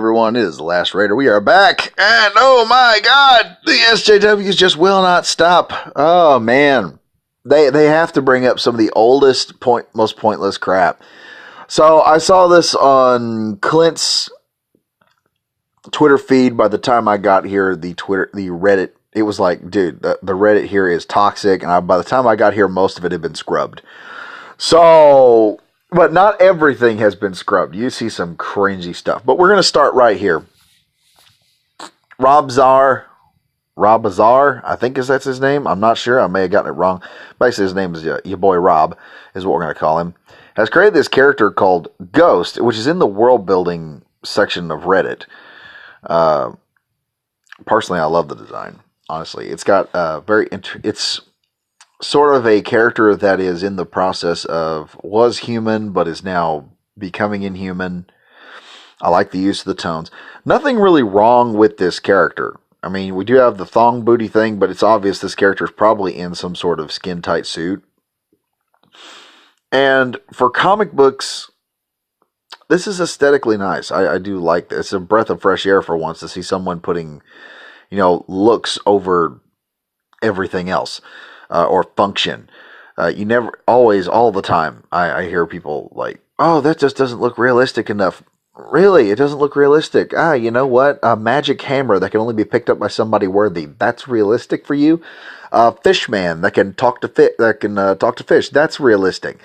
Everyone, it is the Last Raider. We are back, and oh my God, the SJWs just will not stop. Oh man, they have to bring up some of the most pointless crap. So I saw this on Clint's Twitter feed. By the time I got here, the Reddit, it was like, dude, the Reddit here is toxic, and by the time I got here, most of it had been scrubbed. So, but not everything has been scrubbed. You see some cringy stuff. But we're going to start right here. Rob Azar, I think that's his name. I'm not sure. I may have gotten it wrong. Basically, his name is your boy Rob, is what we're going to call him. Has created this character called Ghost, which is in the world building section of Reddit. Personally, I love the design. Honestly, it's got it's sort of a character that is in the process of was human but is now becoming inhuman. I like the use of the tones. Nothing really wrong with this character. I mean, we do have the thong booty thing, but it's obvious this character is probably in some sort of skin tight suit. And for comic books, this is aesthetically nice. I do like this. It's a breath of fresh air for once to see someone putting, looks over everything else. Or function. You never, always, all the time, I hear people like, oh, that just doesn't look realistic enough. Really, it doesn't look realistic. You know what? A magic hammer that can only be picked up by somebody worthy. That's realistic for you. Fishman that can talk to fish. That's realistic.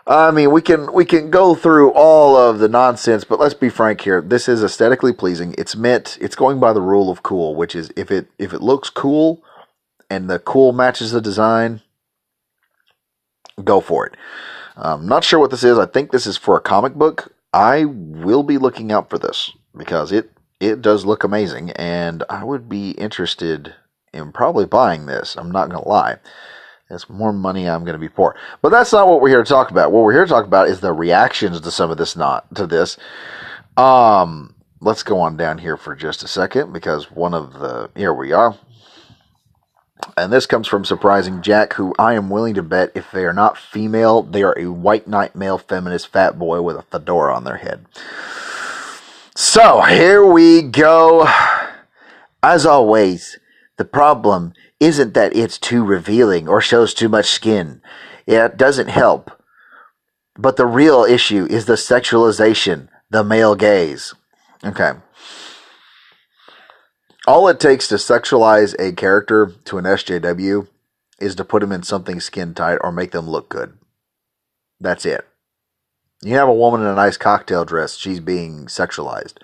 I mean, we can go through all of the nonsense, but let's be frank here. This is aesthetically pleasing. It's going by the rule of cool, which is if it looks cool, and the cool matches the design, go for it. Not sure what this is. I think this is for a comic book. I will be looking out for this because it does look amazing, and I would be interested in probably buying this. I'm not going to lie. It's more money I'm going to be poor. But that's not what we're here to talk about. What we're here to talk about is the reactions to some of this, this. Let's go on down here for just a second because here we are. And this comes from Surprising Jack, who I am willing to bet if they are not female, they are a white knight male feminist fat boy with a fedora on their head. So, here we go. As always, the problem isn't that it's too revealing or shows too much skin. It doesn't help. But the real issue is the sexualization, the male gaze. Okay. All it takes to sexualize a character to an SJW is to put them in something skin tight or make them look good. That's it. You have a woman in a nice cocktail dress, she's being sexualized.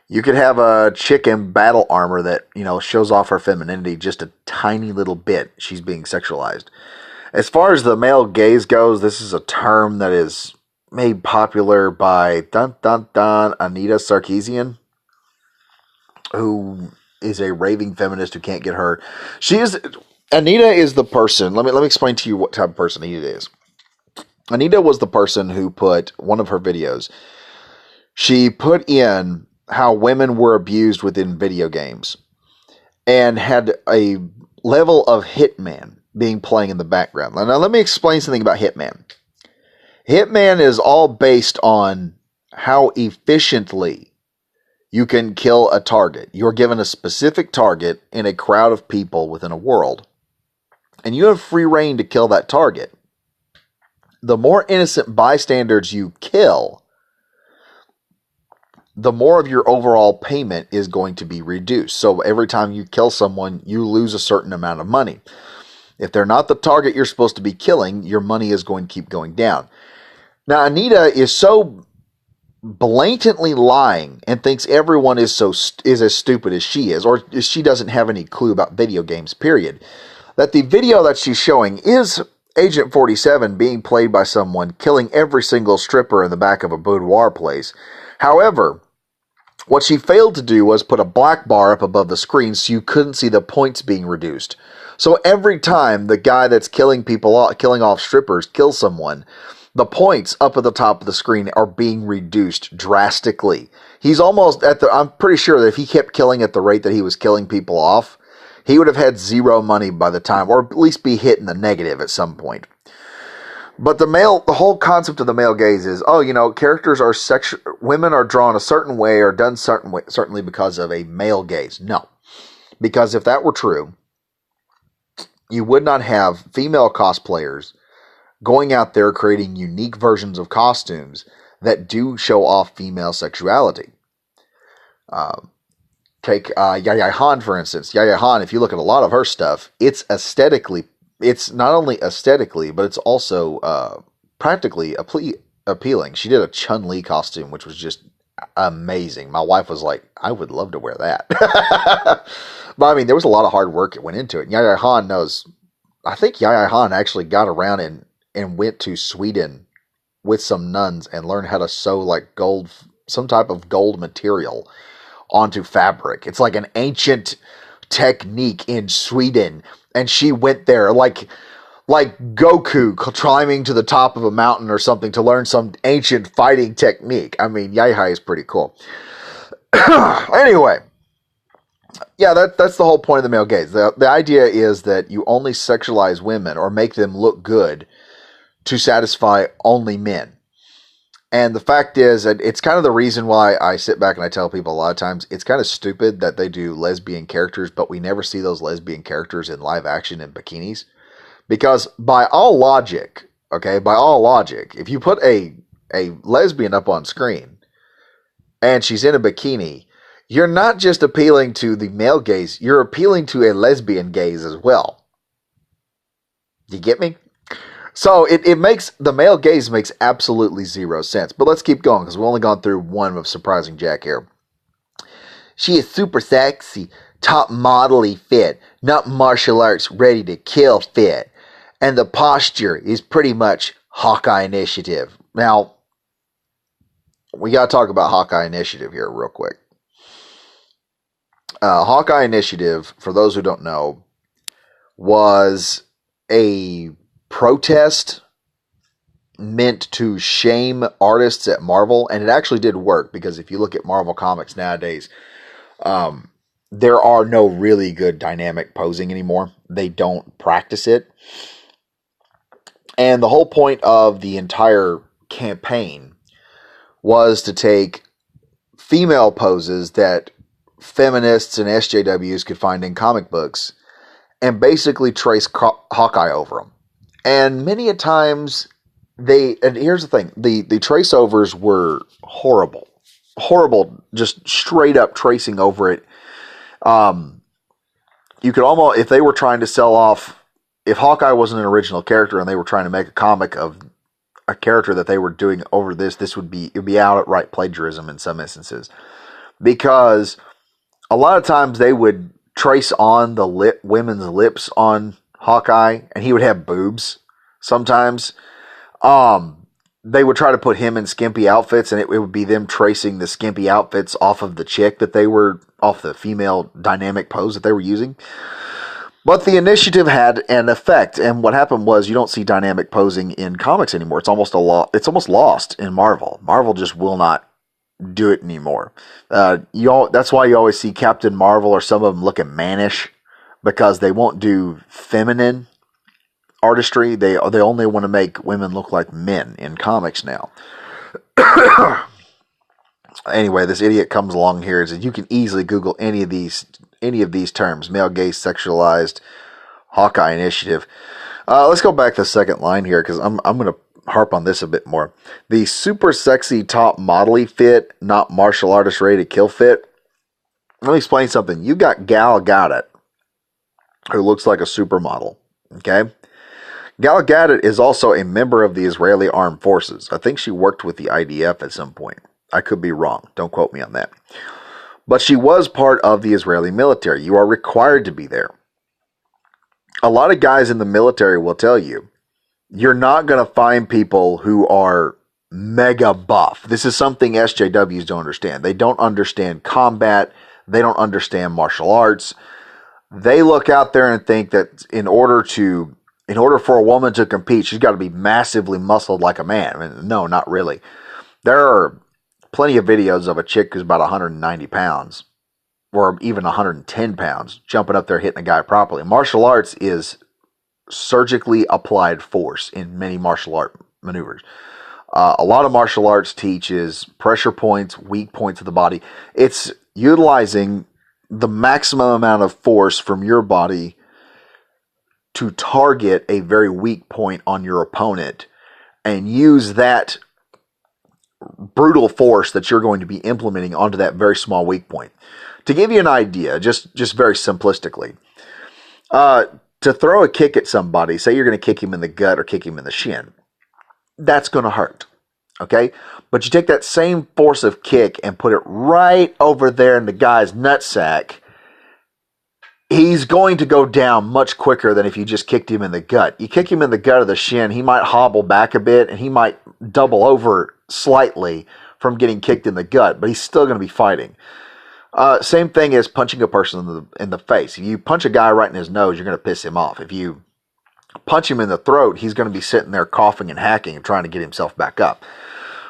You could have a chick in battle armor that, shows off her femininity just a tiny little bit. She's being sexualized. As far as the male gaze goes, this is a term that is made popular by Anita Sarkeesian, who is a raving feminist who can't get her. Anita is the person. Let me explain to you what type of person Anita is. Anita was the person who put one of her videos. She put in how women were abused within video games and had a level of Hitman being playing in the background. Now let me explain something about Hitman. Hitman is all based on how efficiently you can kill a target. You're given a specific target in a crowd of people within a world, and you have free reign to kill that target. The more innocent bystanders you kill, the more of your overall payment is going to be reduced. So every time you kill someone, you lose a certain amount of money. If they're not the target you're supposed to be killing, your money is going to keep going down. Now, Anita is so blatantly lying and thinks everyone is as stupid as she is, or she doesn't have any clue about video games, period. That the video that she's showing is Agent 47 being played by someone killing every single stripper in the back of a boudoir place. However, what she failed to do was put a black bar up above the screen so you couldn't see the points being reduced. So every time the guy that's killing off strippers kills someone, the points up at the top of the screen are being reduced drastically. He's almost I'm pretty sure that if he kept killing at the rate that he was killing people off, he would have had zero money by the time, or at least be hit in the negative at some point. But the whole concept of the male gaze is, oh, characters are women are drawn a certain way or done certainly because of a male gaze. No, because if that were true, you would not have female cosplayers going out there creating unique versions of costumes that do show off female sexuality. Take Yaya Han, for instance. Yaya Han, if you look at a lot of her stuff, it's not only aesthetically, but it's also practically appealing. She did a Chun-Li costume, which was just amazing. My wife was like, I would love to wear that. But I mean, there was a lot of hard work that went into it. And Yaya Han knows, I think Yaya Han actually got around and went to Sweden with some nuns and learned how to sew like some type of gold material onto fabric. It's like an ancient technique in Sweden, and she went there like Goku climbing to the top of a mountain or something to learn some ancient fighting technique. I mean, Yaya is pretty cool. Anyway, yeah, that's the whole point of the male gaze. The idea is that you only sexualize women or make them look good to satisfy only men. And the fact is that it's kind of the reason why I sit back and I tell people a lot of times it's kind of stupid that they do lesbian characters, but we never see those lesbian characters in live action in bikinis. Because by all logic, if you put a lesbian up on screen and she's in a bikini, you're not just appealing to the male gaze, you're appealing to a lesbian gaze as well. You get me? So it makes, the male gaze makes absolutely zero sense. But let's keep going because we've only gone through one of Surprising Jack here. She is super sexy, top model-y fit, not martial arts ready to kill fit. And the posture is pretty much Hawkeye Initiative. Now, we got to talk about Hawkeye Initiative here real quick. Hawkeye Initiative, for those who don't know, was a protest meant to shame artists at Marvel, and it actually did work, because if you look at Marvel Comics nowadays, there are no really good dynamic posing anymore. They don't practice it. And the whole point of the entire campaign was to take female poses that feminists and SJWs could find in comic books and basically trace Hawkeye over them. And many a times and here's the thing, the trace overs were horrible, just straight up tracing over it. You could almost, if they were trying to sell off, if Hawkeye wasn't an original character and they were trying to make a comic of a character that they were doing over this would be, it'd be outright plagiarism in some instances, because a lot of times they would trace on the women's lips on Hawkeye, and he would have boobs sometimes. They would try to put him in skimpy outfits, and it would be them tracing the skimpy outfits off of the chick that they were, off the female dynamic pose that they were using. But the initiative had an effect, and what happened was you don't see dynamic posing in comics anymore. It's almost almost lost in Marvel. Marvel just will not do it anymore. That's why you always see Captain Marvel or some of them looking mannish, because they won't do feminine artistry. They only want to make women look like men in comics now. Anyway, this idiot comes along here and says you can easily Google any of these terms: male gaze, sexualized, Hawkeye Initiative. Let's go back to the second line here, because I'm going to harp on this a bit more. The super sexy top model-y fit, not martial artist ready to kill fit. Let me explain something. You got Gal Gadot, who looks like a supermodel. Okay? Gal Gadot is also a member of the Israeli Armed Forces. I think she worked with the IDF at some point. I could be wrong. Don't quote me on that. But she was part of the Israeli military. You are required to be there. A lot of guys in the military will tell you, you're not going to find people who are mega buff. This is something SJWs don't understand. They don't understand combat. They don't understand martial arts. They look out there and think that in order for a woman to compete, she's got to be massively muscled like a man. I mean, no, not really. There are plenty of videos of a chick who's about 190 pounds or even 110 pounds jumping up there hitting a guy properly. Martial arts is surgically applied force in many martial art maneuvers. A lot of martial arts teaches pressure points, weak points of the body. It's utilizing the maximum amount of force from your body to target a very weak point on your opponent and use that brutal force that you're going to be implementing onto that very small weak point. To give you an idea, just very simplistically, to throw a kick at somebody, say you're going to kick him in the gut or kick him in the shin, that's going to hurt, okay? But you take that same force of kick and put it right over there in the guy's nutsack, he's going to go down much quicker than if you just kicked him in the gut. You kick him in the gut or the shin, he might hobble back a bit, and he might double over slightly from getting kicked in the gut, but he's still going to be fighting. Same thing as punching a person in the face. If you punch a guy right in his nose, you're going to piss him off. If you punch him in the throat, he's going to be sitting there coughing and hacking and trying to get himself back up.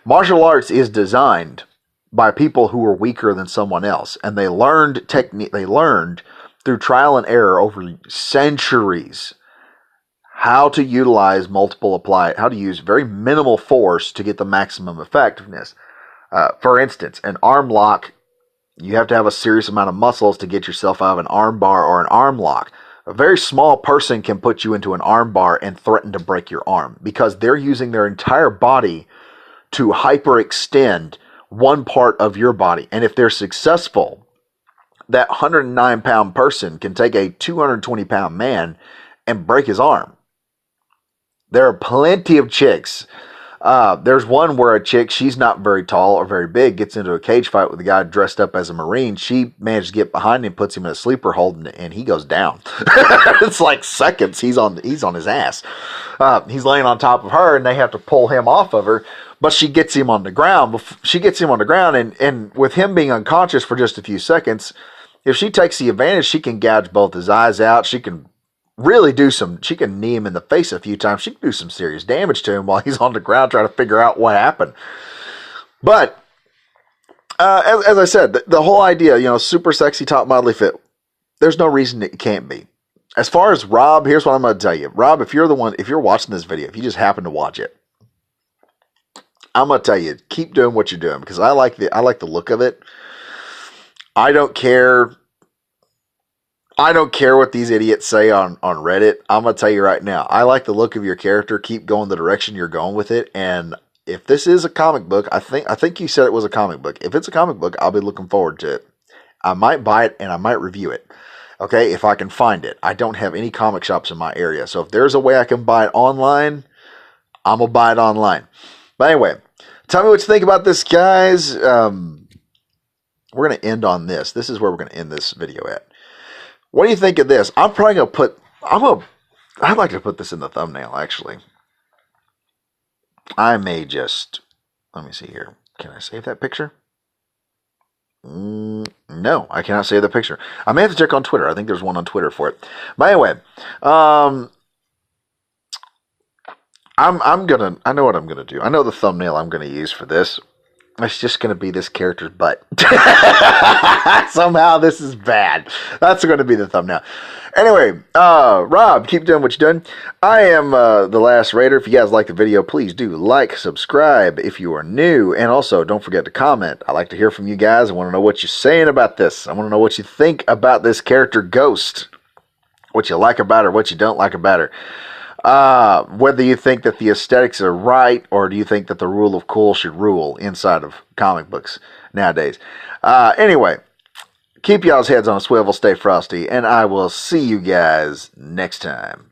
Martial arts is designed by people who are weaker than someone else, and they learned technique. They learned through trial and error over centuries how to utilize how to use very minimal force to get the maximum effectiveness. For instance, an arm lock, you have to have a serious amount of muscles to get yourself out of an arm bar or an arm lock. A very small person can put you into an arm bar and threaten to break your arm because they're using their entire body to hyperextend one part of your body. And if they're successful, that 109-pound person can take a 220-pound man and break his arm. There are plenty of chicks. There's one where a chick, she's not very tall or very big, gets into a cage fight with a guy dressed up as a Marine. She managed to get behind him, puts him in a sleeper hold, and he goes down. It's like seconds. He's on his ass. He's laying on top of her, and they have to pull him off of her. But she gets him on the ground. And with him being unconscious for just a few seconds, if she takes the advantage, she can gouge both his eyes out. She can she can knee him in the face a few times. She can do some serious damage to him while he's on the ground trying to figure out what happened. But, as I said, the whole idea, super sexy, top modelly fit, there's no reason it can't be. As far as Rob, here's what I'm going to tell you. Rob, if you're watching this video, if you just happen to watch it, I'm going to tell you, keep doing what you're doing because I like the look of it. I don't care what these idiots say on Reddit. I'm going to tell you right now, I like the look of your character. Keep going the direction you're going with it. And if this is a comic book, I think you said it was a comic book. If it's a comic book, I'll be looking forward to it. I might buy it and I might review it. Okay, if I can find it. I don't have any comic shops in my area. So if there's a way I can buy it online, I'm going to buy it online. But anyway, tell me what you think about this, guys. We're going to end on this. This is where we're going to end this video at. What do you think of this? I'm probably going to I'd like to put this in the thumbnail, actually. I may just, let me see here. Can I save that picture? No, I cannot save the picture. I may have to check on Twitter. I think there's one on Twitter for it. But anyway, I know what I'm gonna do. I know the thumbnail I'm gonna use for this. It's just going to be this character's butt. Somehow this is bad. That's going to be the thumbnail. Anyway, Rob, keep doing what you're doing. I am The Last Raider. If you guys like the video, please do like, subscribe if you are new. And also, don't forget to comment. I like to hear from you guys. I want to know what you're saying about this. I want to know what you think about this character, Ghost. What you like about her, what you don't like about her. Whether you think that the aesthetics are right, or do you think that the rule of cool should rule inside of comic books nowadays. Anyway, keep y'all's heads on a swivel, stay frosty, and I will see you guys next time.